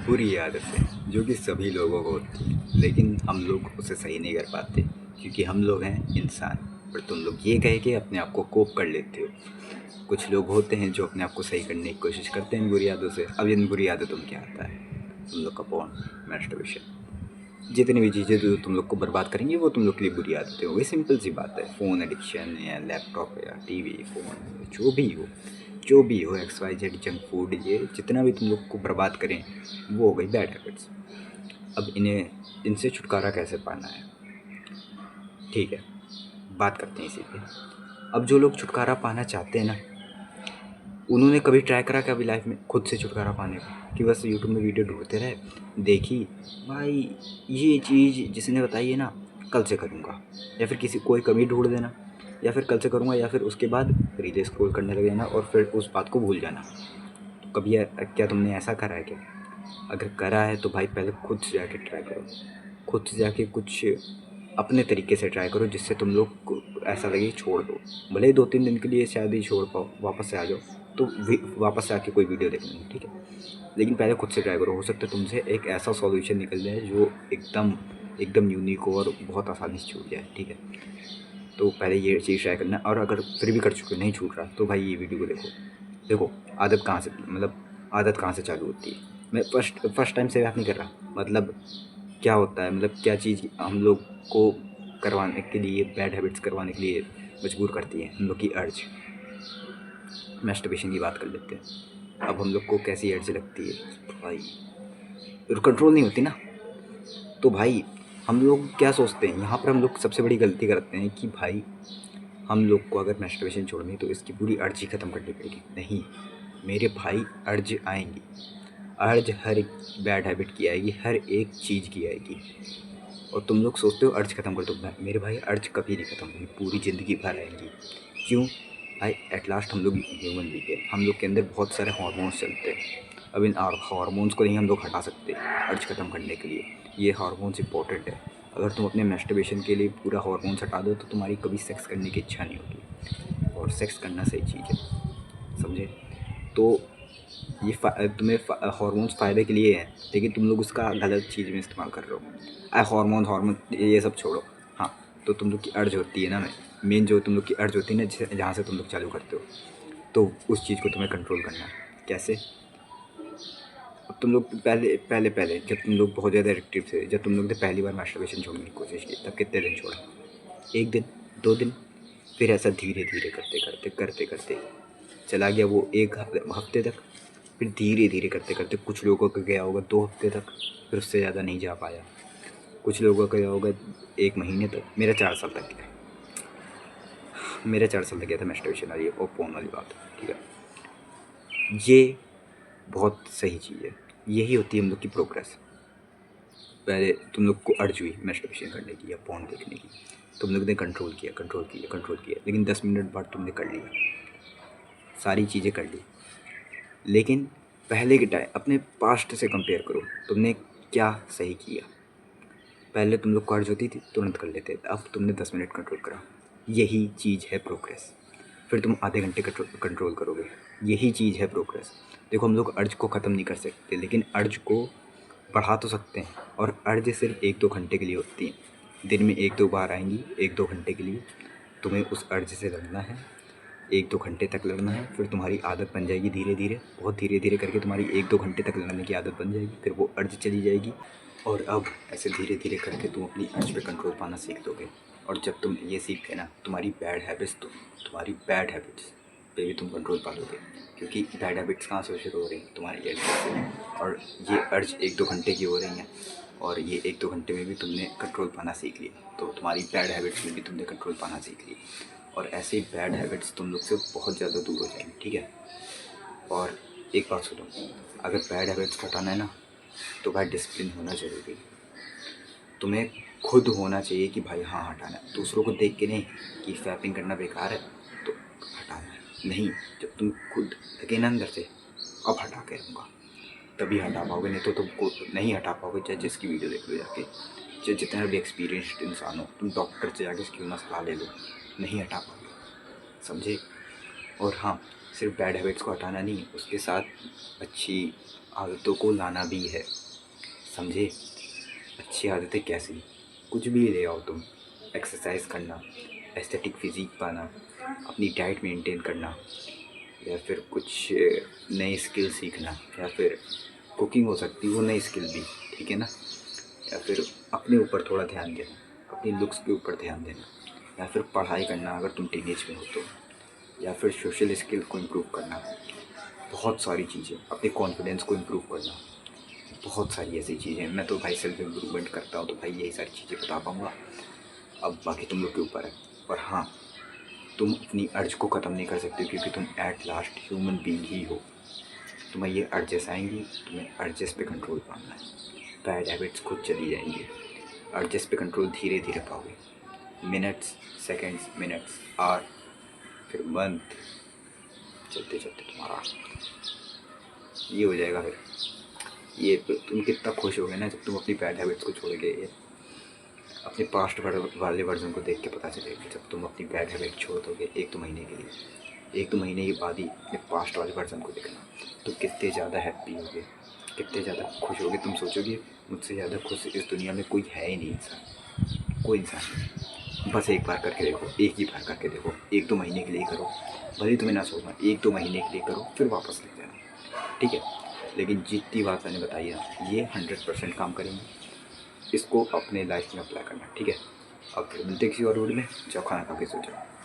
बुरी आदतें जो कि सभी लोगों को होती है, लेकिन हम लोग उसे सही नहीं कर पाते क्योंकि हम लोग हैं इंसान। पर तुम लोग ये कह के अपने आप को कोप कर लेते हो। कुछ लोग होते हैं जो अपने आप को सही करने की कोशिश करते हैं इन बुरी आदतों से। अब इन बुरी आदतों में क्या आता है? तुम लोग का पोर्न, मैस्टरबेशन, जितनी भी चीज़ें जो तुम लोग को बर्बाद करेंगी वो तुम लोग के लिए बुरी आदतें हो गई। सिंपल सी बात है। फ़ोन एडिक्शन या लैपटॉप या टीवी, फ़ोन, जो भी हो, X Y Z, junk food, ये जितना भी तुम लोग को बर्बाद करें वो हो गई बैड हैबिट्स। अब इनसे छुटकारा कैसे पाना है? ठीक है, बात करते हैं इसी पे। अब जो लोग छुटकारा पाना चाहते हैं ना, उन्होंने कभी ट्राई करा क्या अभी लाइफ में खुद से छुटकारा पाने का? कि बस यूट्यूब में वीडियो ढूंढते रहे, देखी, भाई ये चीज़ जिसने बताई है ना, कल से करूँगा, या फिर किसी कोई कमी ढूंढ देना, या फिर कल से करूँगा, या फिर उसके बाद रील स्क्रॉल करने लग जाना और फिर उस बात को भूल जाना। तो कभी क्या तुमने ऐसा करा है क्या? अगर करा है तो भाई पहले खुद से जाके ट्राई करो। खुद से जाके कुछ अपने तरीके से ट्राई करो जिससे तुम लोग को ऐसा लगे छोड़ दो। भले ही 2-3 दिन के लिए शायद ही छोड़ पाओ, वापस से आ जाओ तो वापस से आके कोई वीडियो देख लेंगे, ठीक है। लेकिन पहले खुद से ट्राई करो। हो सकता है तुमसे एक ऐसा सॉल्यूशन निकल जाए जो एकदम एकदम यूनिक हो और बहुत आसानी से छूट जाए, ठीक है। तो पहले ये चीज़ ट्राई करना। और अगर फिर भी कर चुके हो, नहीं छूट रहा, तो भाई ये वीडियो को देखो। देखो आदत कहाँ से, मतलब आदत कहाँ से चालू होती है। मैं फर्स्ट टाइम से बात नहीं कर रहा। मतलब क्या होता है, मतलब क्या चीज़ हम लोग को करवाने के लिए, बैड हैबिट्स करवाने के लिए मजबूर करती है? हम लोग की अर्ज। मैस्टरबेशन की बात कर लेते हैं। अब हम लोग को कैसी अर्ज लगती है भाई, कंट्रोल नहीं होती ना। तो भाई हम लोग क्या सोचते हैं, यहाँ पर हम लोग सबसे बड़ी गलती करते हैं कि भाई हम लोग को अगर मैस्टरबेशन छोड़नी है तो इसकी पूरी अर्ज ही ख़त्म करनी पड़ेगी। नहीं मेरे भाई, अर्ज आएंगी। अर्ज हर एक बैड हैबिट की आएगी, हर एक चीज़ की आएगी। और तुम लोग सोचते हो अर्ज ख़त्म कर दो। मेरे भाई अर्ज कभी नहीं ख़त्म होगी, पूरी ज़िंदगी भर आएंगी। क्यों भाई? एट लास्ट हम लोग ह्यूमन बीइंग है, हम लोग के अंदर बहुत सारे हार्मोन्स चलते हैं। अब इन हार्मोन्स को नहीं हम लोग हटा सकते अर्ज ख़त्म करने के लिए। ये हार्मोन्स इंपॉर्टेंट है। अगर तुम अपने मैस्टरबेशन के लिए पूरा हार्मोन्स हटा दो तो तुम्हारी कभी सेक्स करने की इच्छा नहीं होगी। और सेक्स करना सही चीज़ है, समझे? तो ये तुम्हें हार्मोन्स फ़ायदे के लिए हैं, लेकिन तुम लोग उसका गलत चीज़ में इस्तेमाल कर रहे हो। हार्मोन ये सब छोड़ो। हाँ, तो तुम लोग की अर्ज होती है ना, मेन जो तुम लोग की अर्ज होती है ना, जहाँ से तुम लोग चालू करते हो, तो उस चीज़ को तुम्हें कंट्रोल करना है। कैसे? अब तुम लोग पहले पहले पहले जब तुम लोग बहुत ज़्यादा एडिक्टिव थे, जब तुम लोग ने पहली बार मास्टरबेशन छोड़ने की कोशिश की, तब कितने दिन छोड़ा? 1 दिन, 2 दिन, फिर ऐसा धीरे धीरे करते करते करते करते चला गया वो 1 हफ्ते तक। फिर धीरे धीरे करते करते कुछ लोगों का गया होगा 2 हफ्ते तक, फिर उससे ज़्यादा नहीं जा पाया। कुछ लोगों का गया होगा 1 महीने तक। मेरा 4 साल तक गया। मेरा 4 साल तक गया था मैस्टरबेशन वाली और पोर्न वाली बात, ठीक है। ये बहुत सही चीज़ है, यही होती है हम लोग की प्रोग्रेस। पहले तुम लोग को अर्ज हुई मैस्टरबेशन करने की या पोर्न देखने की, तुम लोग ने कंट्रोल किया कंट्रोल किया कंट्रोल किया, लेकिन 10 मिनट बाद तुमने कर लिया, सारी चीज़ें कर ली। लेकिन पहले के टाइम अपने पास्ट से कंपेयर करो, तुमने क्या सही किया? पहले तुम लोग को अर्ज होती थी, तुरंत कर लेते थे, अब तुमने 10 मिनट कंट्रोल करा, यही चीज़ है प्रोग्रेस। फिर तुम आधे घंटे कंट्रोल करोगे, यही चीज़ है प्रोग्रेस। देखो हम लोग अर्ज को ख़त्म नहीं कर सकते, लेकिन अर्ज को बढ़ा तो सकते हैं। और अर्ज सिर्फ 1-2 घंटे के लिए होती है, दिन में 1-2 बार आएंगी, 1-2 घंटे के लिए। तुम्हें उस अर्ज से लड़ना है, 1-2 घंटे तक लड़ना है, फिर तुम्हारी आदत बन जाएगी धीरे धीरे, बहुत धीरे धीरे करके तुम्हारी 1-2 घंटे तक लड़ने की आदत बन जाएगी, फिर वो अर्ज चली जाएगी। और अब ऐसे धीरे धीरे करके तुम अपनी अर्ज पे कंट्रोल पाना सीख दोगे। और जब तुम ये सीख गए ना, तुम्हारी बैड हैबिट्स पे भी तुम कंट्रोल पा लोगे। क्योंकि बैड हैबिट्स कहाँ से शुरू हो रही हैं? तुम्हारी अर्ज से। और ये अर्ज 1-2 घंटे की हो रही हैं, और ये 1-2 घंटे में भी तुमने कंट्रोल पाना सीख लिया, तो तुम्हारी बैड हैबिट्स में भी तुमने कंट्रोल पाना सीख लिया। और ऐसे ही बैड हैबिट्स तुम लोग से बहुत ज़्यादा दूर हो जाएंगी, ठीक है। और एक बात सुनो, अगर बैड हैबिट्स हटाना है ना, तो भाई डिसिप्लिन होना ज़रूरी है। तुम्हें खुद होना चाहिए कि भाई हाँ हटाना है, दूसरों को देख के नहीं कि स्वैपिंग करना बेकार है तो हटाना है। नहीं, जब तुम खुद लगे ना अंदर से, अब हटा के रहूँगा, तभी हटा पाओगे। नहीं तो तुम नहीं हटा पाओगे, चाहे जिसकी वीडियो देख लो जाके, चाहे जितना भी एक्सपीरियंस्ड इंसान हो, तुम डॉक्टर से जाके क्यों ना सलाह ले लो, नहीं हटा पाओगे, समझे? और हाँ, सिर्फ बैड हैबिट्स को हटाना नहीं, उसके साथ अच्छी आदतों को लाना भी है, समझे? अच्छी आदतें कैसी? कुछ भी ले आओ तुम। एक्सरसाइज करना, एस्थेटिक फिजिक पाना, अपनी डाइट मेंटेन करना, या फिर कुछ नई स्किल सीखना, या फिर कुकिंग हो सकती है वो नई स्किल भी, ठीक है ना? या फिर अपने ऊपर थोड़ा ध्यान देना, अपनी लुक्स के ऊपर ध्यान देना, या फिर पढ़ाई करना अगर तुम टीनेज में हो तो, या फिर सोशल स्किल को इम्प्रूव करना। बहुत सारी चीज़ें, अपने कॉन्फिडेंस को इम्प्रूव करना, बहुत सारी ऐसी चीज़ें हैं। मैं तो भाई सेल्फ इम्प्रूवमेंट करता हूँ तो भाई यही सारी चीज़ें बता पाऊँगा। अब बाकी तुम लोग के ऊपर है। और हाँ, तुम अपनी अर्ज को ख़त्म नहीं कर सकते क्योंकि तुम एट लास्ट ह्यूमन बीइंग ही हो। तुम्हें ये अर्जेस आएंगी, तुम्हें अर्जेस पे कंट्रोल पाना है। बैड हैबिट्स खुद चली जाएंगी, अर्जेस पे कंट्रोल धीरे धीरे पाओगे। मिनट्स, सेकंड्स, मिनट्स, आवर, फिर मंथ, चलते चलते तुम्हारा ये हो जाएगा। फिर ये तुम कितना खुश होगे ना जब तुम अपनी बैड हैबिट्स को छोड़ोगे। ये अपने पास्ट वाले वर्जन को देख के पता चलेगा। जब तुम अपनी बैड हैबिट छोड़ दोगे 1-2 महीने के लिए, 1-2 महीने के बाद ही अपने पास्ट वाले वर्जन को देखना, तो कितने ज़्यादा हैप्पी होगे, कितने ज़्यादा खुश होगे। तुम सोचोगे मुझसे ज़्यादा खुश इस दुनिया में कोई है ही नहीं इंसान, कोई इंसान नहीं। बस एक बार करके देखो, एक ही बार करके देखो, 1-2 महीने के लिए करो, भले ही तुम्हें ना सोचना, 1-2 महीने के लिए करो, फिर वापस ले जाना, ठीक है? लेकिन जितनी बात मैंने बताई है ये 100% काम करेंगे। इसको अपने लाइफ में अप्लाई करना, ठीक है? अब फिर मिलते किसी और वीडियो में। जाओ खाना खा के सो जाओ।